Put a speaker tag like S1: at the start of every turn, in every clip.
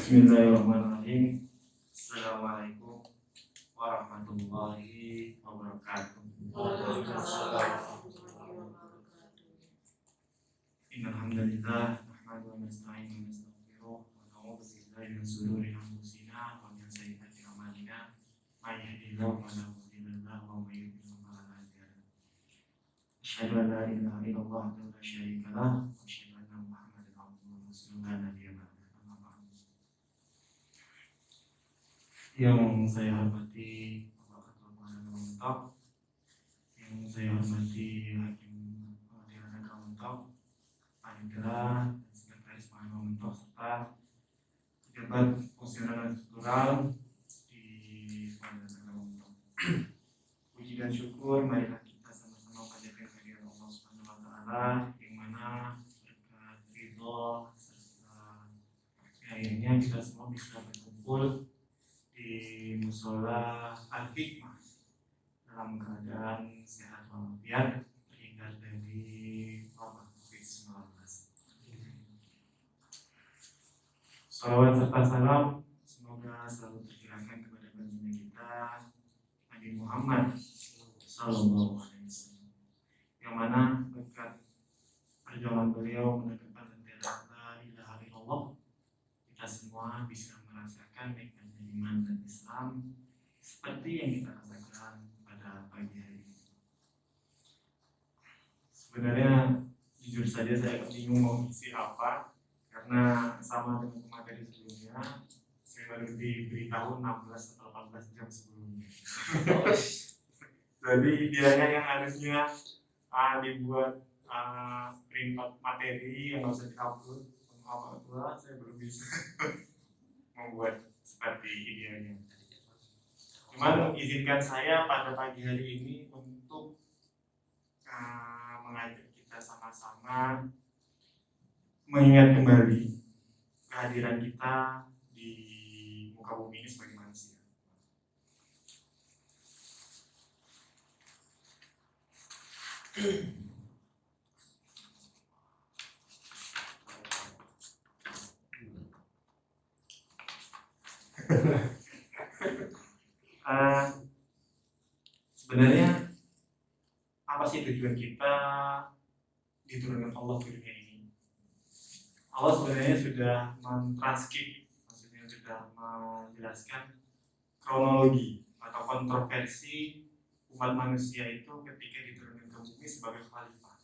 S1: Bismillahirrahmanirrahim. Assalamualaikum warahmatullahi wabarakatuh. Innal hamdalillah nahmaduhu wa nasta'inuhu wa nastaghfiruh wa na'udzu billahi min shururi anfusina wa min sayyiati a'malina. May yahdihillahu fala mudilla lahu wa may yudlil fala hadiya lahu. Asyhadu an la ilaha illallah wahdahu la syarika lahu wa asyhadu anna Muhammadan abduhu wa rasuluhu la nabiyya ba'dahu. Yang saya hormati Bapak Ketua Pengadilan Mentok, yang saya hormati Hakim Pengadilan Negara Mentok, Panitera dan Sekretaris Pengadilan Mentok serta pejabat fungsional dan struktural di Pengadilan Negara Mentok. Puji dan syukur marilah kita sama-sama panjatkan kehadiran Allah Subhanahu wa taala yang mana berkat ridho serta akhirnya kita semua bisa berkumpul di musola Al-Hikmah dalam keadaan sehat walafiat terhindar dari wabah COVID-19. Salawat serta salam semoga selalu tercurahkan kepada baginda kita Nabi Muhammad Sallallahu Alaihi Wasallam, yang mana berkat perjuangan beliau menegakkan bendera La ilaha illallah, kita semua bisa merasakan nikmat iman dan Islam seperti yang kita rasakan pada pagi hari ini. Sebenarnya jujur saja saya bingung mau isi apa, karena sama dengan materi sebelumnya saya baru diberitahu 16 atau 18 jam sebelumnya. Jadi biasanya yang harusnya dibuat screenshot materi yang harus di-upload apa saya belum bisa membuat seperti idealnya. Cuman izinkan saya pada pagi hari ini untuk mengajak kita sama-sama mengingat kembali kehadiran kita di muka bumi ini sebagai manusia. Sebenarnya apa sih tujuan kita diturunkan Allah ke dunia ini? Allah sebenarnya sudah mentranskrip, maksudnya sudah menjelaskan kronologi atau kontroversi umat manusia itu ketika diturunkan ke bumi sebagai khalifah.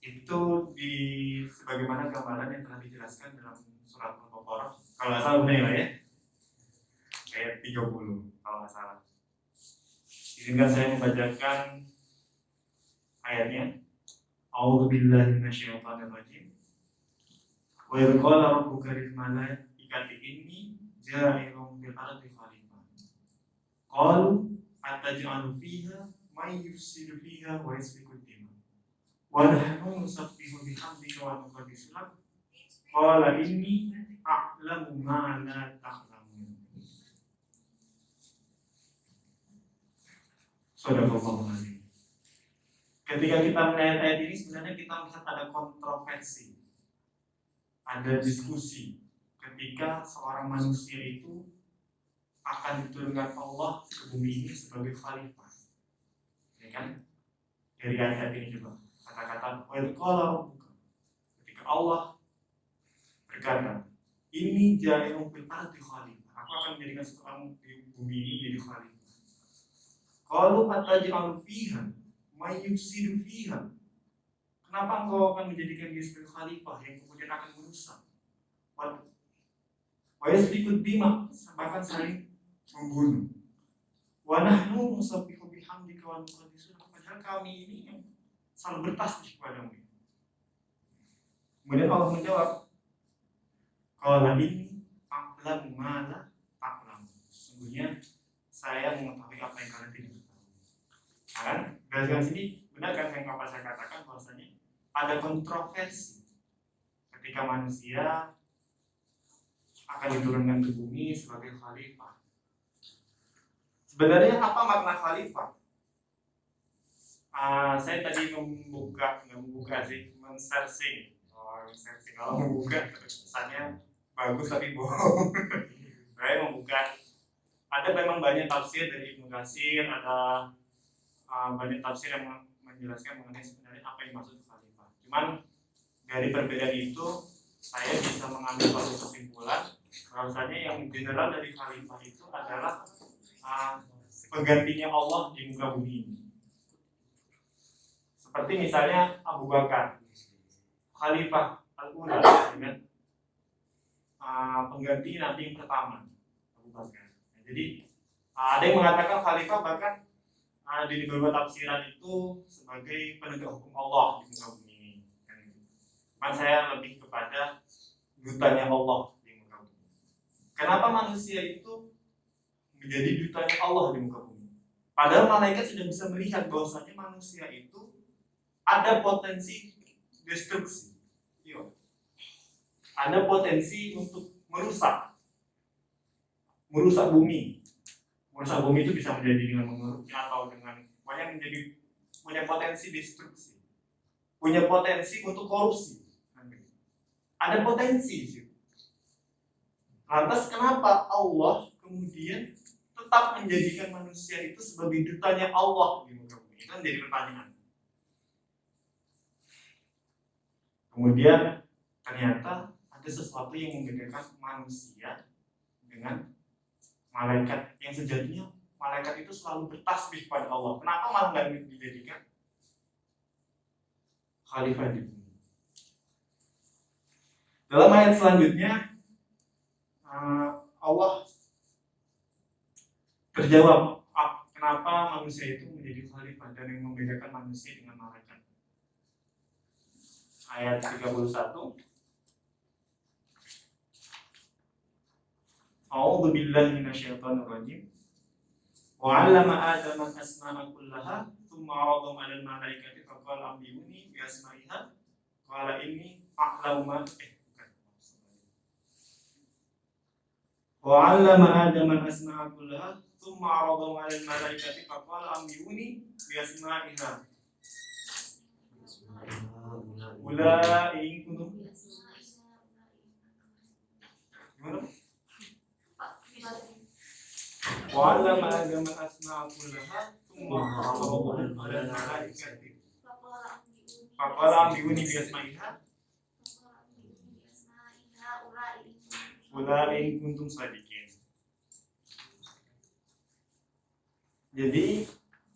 S1: Itu sebagaimana gambaran yang telah dijelaskan dalam surat Al-Baqarah, kalau nggak salah benar ya, ayat 30 kalau nggak salah. Izinkan saya membacakan ayatnya. A'udzu billahi minasyaitonir rajim. Wa idz qala rabbuka lil malaikati inni ja'ilun fil ardi khalifah. Qalu ataj'alu fiha may yufsidu fiha wa yasfiku ad-dima. Wa nahnu nusabbihu bihamdika wa nuqaddisu lak. Qala inni a'lamu ma la ta'lamun. Sadaqallahu alaihi. Ketika kita melihat ayat ini sebenarnya kita melihat ada kontroversi, ada diskusi ketika seorang manusia itu akan diturunkan Allah ke bumi ini sebagai khalifah, ya kan? Dari ayat ini coba kata-kata ketika Allah berkata, ini ja'ilun fil ardi khalifah, aku akan menjadikan seorang di bumi ini jadi khalifah. Qalu ataj'alu fiha may yufsidu fiha. Kenapa engkau akan menjadikan dia sebagai khalifah yang kemudian akan merusak? Wa yasfiku ad-dima, bahkan saling membunuh. Wa nahnu nusabbihu bihamdika wa nuqaddisu lak. Padahal kami ini yang selalu bertasbih kepadamu. Kemudian Allah menjawab, qala inni a'lamu ma la ta'lamun. Sesungguhnya saya mengetahui apa yang kalian tidak tahu. Kan? Dari sini benar kan yang apa saya katakan bahwasanya ada kontroversi ketika manusia akan diturunkan ke bumi sebagai khalifah. Sebenarnya apa makna khalifah? Saya tadi men-searching. Kalau membuka kesannya bagus tapi bohong. Saya membuka, ada memang banyak tafsir dari Ibnu Katsir, ada banyak tafsir yang menjelaskan mengenai sebenarnya apa yang dimaksud khalifah. Cuman dari perbedaan itu saya bisa mengambil suatu kesimpulan bahwasanya yang general dari khalifah itu adalah penggantinya Allah di muka bumi ini. Seperti misalnya Abu Bakar, khalifah al-ula, kan? Pengganti Nabi yang pertama, Abu Bakar. Jadi ada yang mengatakan khalifah bahkan di beberapa tafsiran itu sebagai penegak hukum Allah di muka bumi ini. Cuman saya lebih kepada dutanya Allah di muka bumi. Kenapa manusia itu menjadi dutanya Allah di muka bumi? Padahal malaikat sudah bisa melihat bahwasanya manusia itu ada potensi destruksi. Ada potensi untuk merusak bumi. Merusak bumi itu bisa menjadi dengan mengeruknya atau dengan banyak menjadi punya potensi destruksi, punya potensi untuk korupsi. Ada potensi sih. Lantas kenapa Allah kemudian tetap menjadikan manusia itu sebagai dutanya Allah di muka bumi? Itu menjadi pertanyaan. Kemudian ternyata ada sesuatu yang membedakan manusia dengan malaikat yang sejatinya malaikat itu selalu bertasbih pada Allah. Kenapa malah nggak dijadikan khalifah di bumi? Dalam ayat selanjutnya Allah terjawab kenapa manusia itu menjadi khalifah dan yang membedakan manusia dengan malaikat. Ayat 31. A'udzu billahi minasyaitonir rajim. Wa 'allama Adama al-asma'a kullaha tsumma 'aradahum 'alal malaikati faqala anbi'uni bi asma'iha qala inni a'lamu ma Wa 'allama Adama al-asma'a kullaha tsumma 'aradahum 'alal malaikati faqala anbi'uni bi asma'iha Ulai kuntum. Gimana? Wa'allama Adama al-asma'a kullaha tsumma 'aradahum 'alal malaikati faqala anbi'uni bi asma'iha ulai kuntum shadiqin. Jadi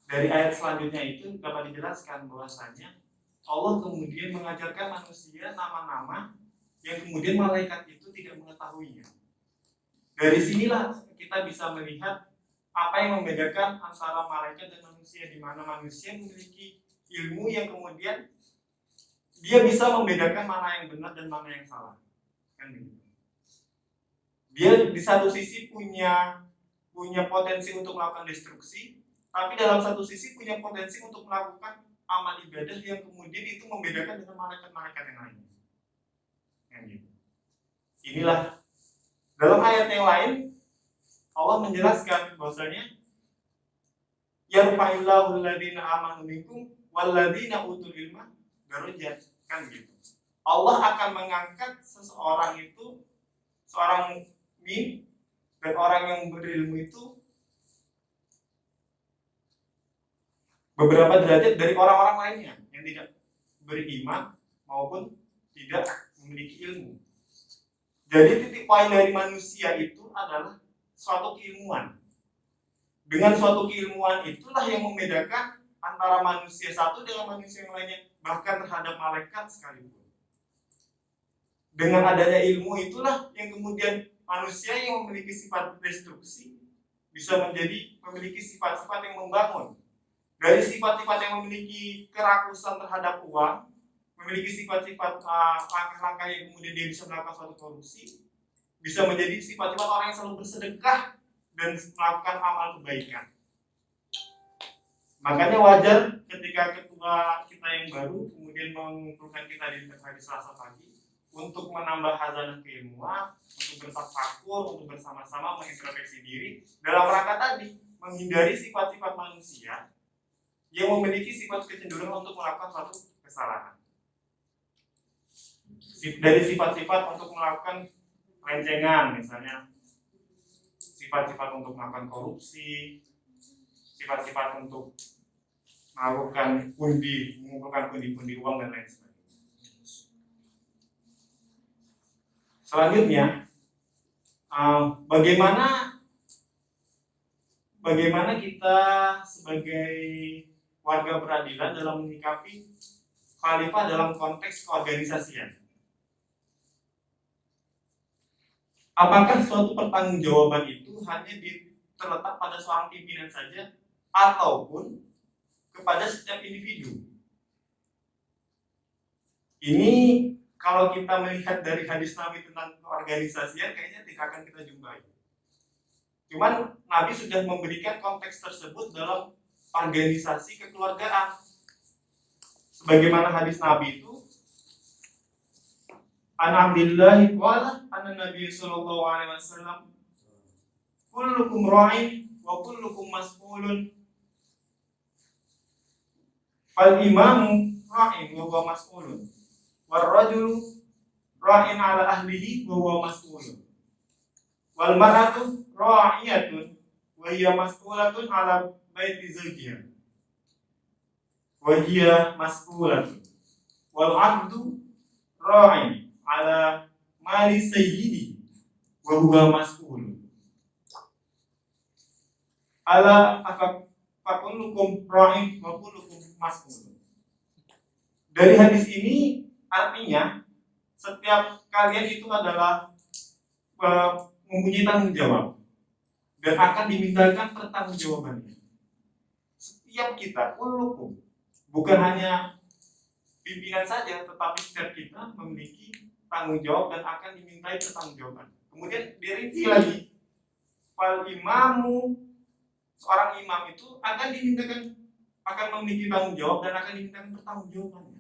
S1: dari ayat selanjutnya itu dapat dijelaskan bahwasanya Allah kemudian mengajarkan manusia nama-nama yang kemudian malaikat itu tidak mengetahuinya. Dari sinilah kita bisa melihat apa yang membedakan antara malaikat dan manusia, di mana manusia memiliki ilmu yang kemudian dia bisa membedakan mana yang benar dan mana yang salah. Kan begitu. Dia di satu sisi punya potensi untuk melakukan destruksi, tapi dalam satu sisi punya potensi untuk melakukan amal ibadah yang kemudian itu membedakan dengan malaikat-malaikat yang lainnya. Kan gitu. Inilah dalam ayat yang lain Allah menjelaskan bahwasanya yarfa'illahu alladziina aamanu minkum walladziina utul ilma darajat, kan gitu. Allah akan mengangkat seseorang itu, seorang mukmin dan orang yang berilmu itu beberapa derajat dari orang-orang lainnya yang tidak beriman maupun tidak memiliki ilmu. Jadi titik poin dari manusia itu adalah suatu keilmuan. Dengan suatu keilmuan itulah yang membedakan antara manusia satu dengan manusia yang lainnya, bahkan terhadap malaikat sekalipun. Dengan adanya ilmu itulah yang kemudian manusia yang memiliki sifat destruksi bisa memiliki sifat-sifat yang membangun. Dari sifat-sifat yang memiliki kerakusan terhadap uang, memiliki sifat-sifat langkah-langkah yang kemudian dia bisa melakukan suatu korupsi, bisa menjadi sifat-sifat orang yang selalu bersedekah dan melakukan amal kebaikan. Makanya wajar ketika ketua kita yang baru kemudian mengumpulkan kita di hari Selasa pagi untuk menambah khazanah keilmuan, untuk bertafakur, untuk bersama-sama mengintrospeksi diri dalam rangka tadi menghindari sifat-sifat manusia yang memiliki sifat kecenderungan untuk melakukan suatu kesalahan. Dari sifat-sifat untuk melakukan kelencengan, misalnya sifat-sifat untuk melakukan korupsi, sifat-sifat untuk melakukan pundi, mengumpulkan pundi-pundi uang dan lain sebagainya. Selanjutnya, bagaimana kita sebagai warga peradilan dalam menyikapi khalifah dalam konteks keorganisasian. Apakah suatu pertanggungjawaban itu hanya terletak pada seorang pimpinan saja ataupun kepada setiap individu? Ini kalau kita melihat dari hadis Nabi tentang keorganisasian kayaknya tidak akan kita jumpai. Cuman Nabi sudah memberikan konteks tersebut dalam organisasi kekeluargaan. Sebagaimana hadis Nabi itu, An Abdillah qala anna Nabi sallallahu alaihi wasallam kullukum ra'in wa kullukum mas'ulun fal imamu ra'in wa huwa mas'ulun war rajulu ra'in ala ahlihi wa huwa mas'ulun wal mar'atu ra'iyatun wa hiya mas'ulatun ala baiti zawjiha wa hiya mas'ulatun wal 'abdu ra'in ala mali sayyidi wa huwa mas'ul ala fakullukum ra'in wa kullukum mas'ul. Dari hadis ini artinya setiap kalian itu adalah mempunyai tanggung jawab dan akan dimintakan pertanggungjawabannya. Setiap kita kullukum, bukan hanya pimpinan saja, tetapi setiap kita memiliki tanggung jawab dan akan dimintai pertanggungjawaban. Kemudian dirinci lagi, fal imamu, seorang imam itu akan memiliki tanggung jawab dan akan dimintakan pertanggungjawabannya.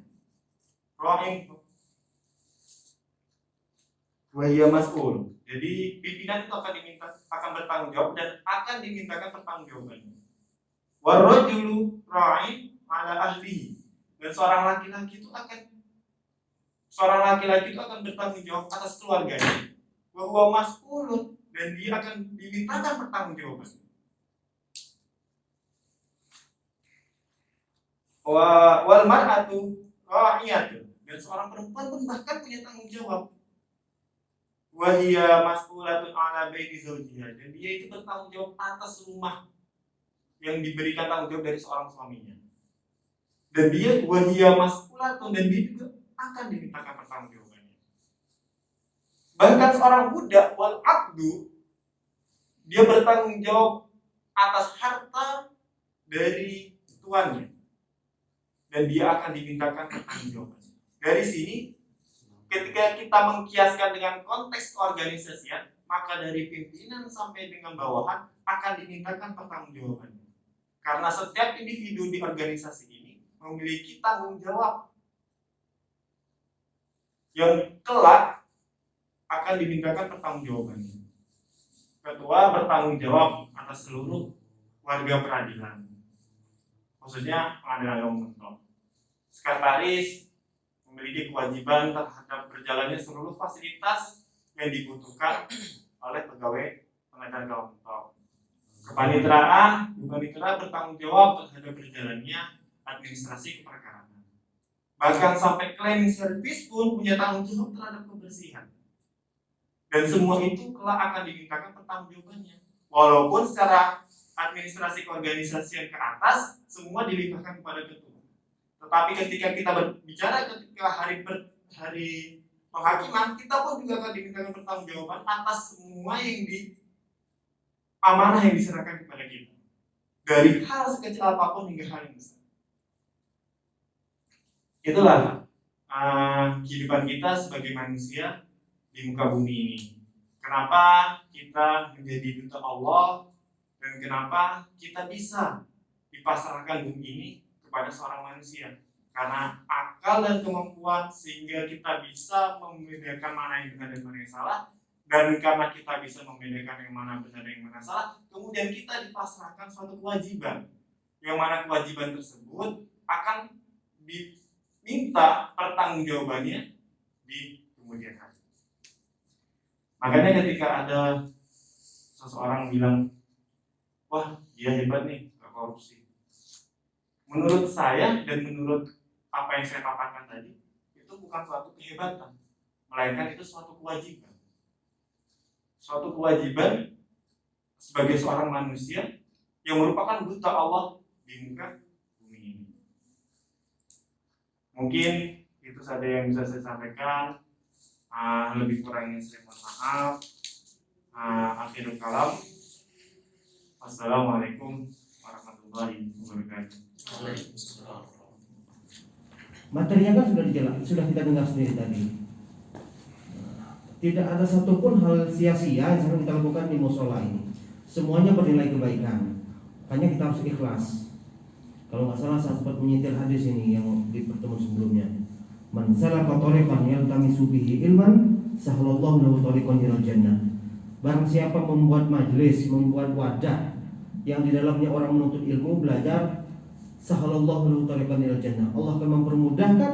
S1: Ra'in wa hiya mas'ul. Jadi pimpinan itu akan bertanggung jawab dan akan dimintakan pertanggungjawabannya. War rajulu ra'in ala ahlihi. Dan seorang laki-laki itu akan bertanggung jawab atas keluarganya. Wa huwa mas'ulun, dan dia akan dimintakan pertanggungjawaban. Wal mar'atu ra'iyatun, dan seorang perempuan pun bahkan punya tanggung jawab. Wa hiya mas'ulatun 'ala baiti zawjiha, dan dia itu bertanggung jawab atas rumah yang diberikan tanggung jawab dari seorang suaminya. Dan dia wahia mas'ulatun, dan dia juga akan dimintakan pertanggungjawabannya. Bahkan seorang budak wal abdu, dia bertanggung jawab atas harta dari tuannya dan dia akan dimintakan pertanggungjawabannya. Dari sini ketika kita mengkiaskan dengan konteks keorganisasian, maka dari pimpinan sampai dengan bawahan akan dimintakan pertanggungjawabannya. Karena setiap individu di organisasi ini memiliki tanggung jawab yang kelak akan dimintakan pertanggungjawabannya. Ketua bertanggung jawab atas seluruh warga peradilan, khususnya pengadilan agama mentok. Sekretaris memiliki kewajiban terhadap berjalannya seluruh fasilitas yang dibutuhkan oleh pegawai pengadilan agama mentok. Kepaniteraan bertanggung jawab terhadap berjalannya administrasi keperkaraan. Bahkan sampai cleaning service pun punya tanggung jawab terhadap kebersihan. Dan semua itu kelak akan dimintakan pertanggungjawabannya. Walaupun secara administrasi keorganisasian ke atas semua dilimpahkan kepada ketua. Tetapi ketika kita berbicara ketika hari penghakiman, kita pun juga akan dimintakan pertanggungjawaban atas semua amanah yang diserahkan kepada kita. Dari hal sekecil apapun hingga hal yang besar. Itulah kehidupan kita sebagai manusia di muka bumi ini. Kenapa kita menjadi duta Allah dan kenapa kita bisa dipasrahkan bumi ini kepada seorang manusia? Karena akal dan kemampuan sehingga kita bisa membedakan mana yang benar dan mana yang salah. Dan karena kita bisa membedakan yang mana benar dan yang mana salah, kemudian kita dipasrahkan suatu kewajiban, yang mana kewajiban tersebut akan diminta pertanggungjawabannya di kemudian hari. Makanya ketika ada seseorang bilang, wah dia hebat nih, gak korupsi. Menurut saya dan menurut apa yang saya paparkan tadi, itu bukan suatu kehebatan, melainkan itu suatu kewajiban. Suatu kewajiban sebagai seorang manusia yang merupakan buta Allah di muka bumi ini. Mungkin itu saja yang bisa saya sampaikan. Lebih kurangnya saya mohon maaf. Akhirul kalam. Assalamualaikum warahmatullahi wabarakatuh.
S2: Materinya kan sudah kita dengar sendiri tadi. Tidak ada satupun hal sia-sia yang sedang kita lakukan di musola ini. Semuanya bernilai kebaikan. Hanya kita harus ikhlas. Kalau nggak salah saya sempat menyetir hadis ini yang di pertemuan sebelumnya. Man salaka thariqan yaltamisu bihi ilman sahhalallahu lahu thariqan ilal jannah. Barang siapa membuat majelis, membuat wadah yang di dalamnya orang menuntut ilmu, belajar, sahhalallahu lahu thariqan ilal jannah. Allah akan mempermudahkan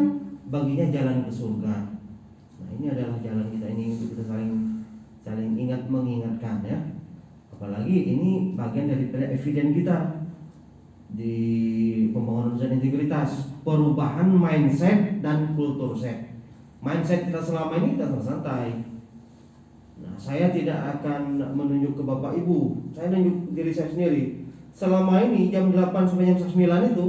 S2: baginya jalan ke surga. Nah, ini adalah jalan kita ini untuk kita saling ingat mengingatkan ya. Apalagi ini bagian daripada eviden kita di pembangunan dan integritas, perubahan mindset dan kultur set. Mindset kita selama ini kita santai. Nah, saya tidak akan menunjuk ke Bapak Ibu, saya menunjuk diri saya sendiri. Selama ini jam 8 sampai jam 9 itu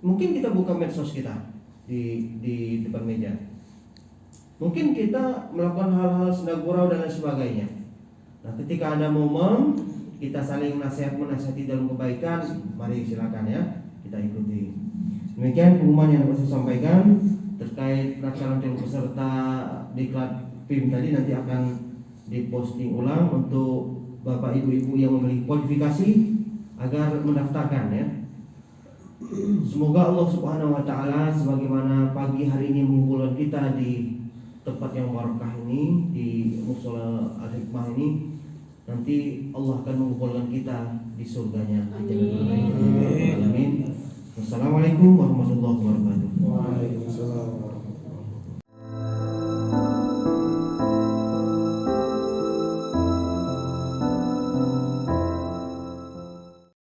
S2: mungkin kita buka medsos kita di depan meja. Mungkin kita melakukan hal-hal senda gurau dan lain sebagainya. Nah, ketika ada momen kita saling menasihati dalam kebaikan, mari silakan ya, kita ikuti. Demikian pengumuman yang dapat saya sampaikan terkait pelaksanaan calon peserta diklat PIM tadi nanti akan diposting ulang untuk Bapak Ibu-ibu yang memiliki kualifikasi agar mendaftarkan ya. Semoga Allah Subhanahu wa taala sebagaimana pagi hari ini mengumpulkan kita di tempat yang barakah ini, di Mushola Al-Hikmah ini, nanti Allah akan mengumpulkan kita di surganya. Amin. Wassalamualaikum warahmatullahi wabarakatuh.
S3: Waalaikumsalam.